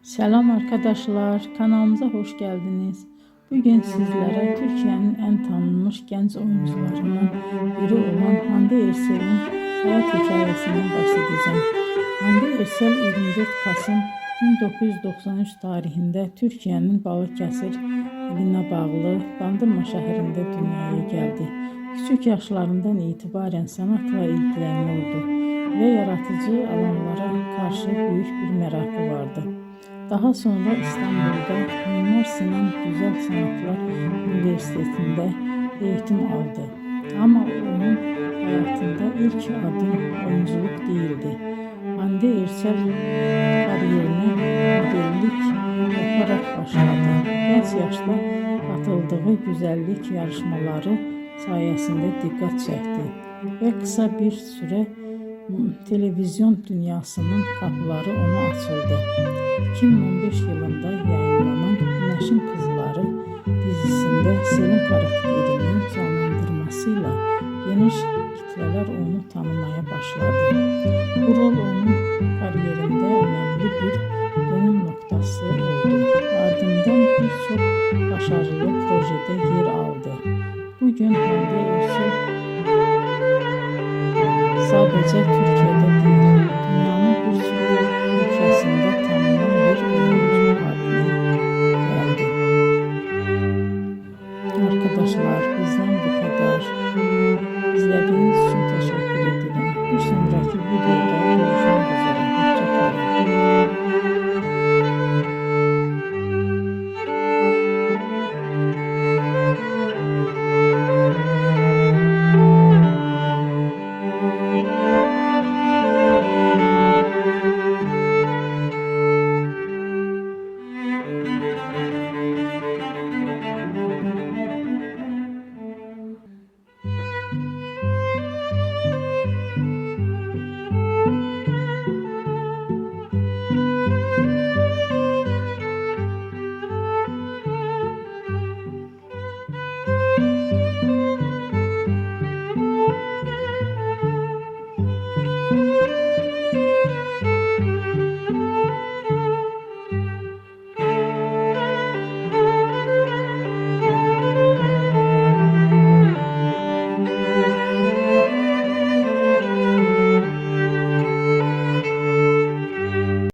Selam arkadaşlar, kanalımıza hoş geldiniz. Bugün sizlere Türkiye'nin en tanınmış genç oyuncularından biri olan Hande Erçel'in hayat hikayesinden bahsedeceğim. Hande Erçel 24 Kasım 1993 tarihinde Türkiye'nin Balıkesir iline bağlı Bandırma şehrinde dünyaya geldi. Küçük yaşlarından itibaren sanatla ilgileniyordu ve yaratıcı alanlara karşı büyük bir merakı vardı. Daha sonra İstanbul'da Mimar Sinan Güzel Sanatlar Üniversitesi'nde eğitim aldı. Ama onun hayatında ilk adım oyunculuk değildi. Hande Erçel kariyerine modellik yaparak başladı. Genç yaşta katıldığı güzellik yarışmaları sayesinde dikkat çekti ve kısa bir süre televizyon dünyasının kapıları ona açıldı. 2015 yılında yayınlanan Güneşin Kızları dizisinde Selin karakterinin canlandırmasıyla geniş kitleler onu tanımaya başladı. Bu rol onun kariyerinde önemli bir dönüm noktası oldu. Ardından birçok başarılı projede yer aldı. Bugün Hande Erçel sadece Türkiye'de değil,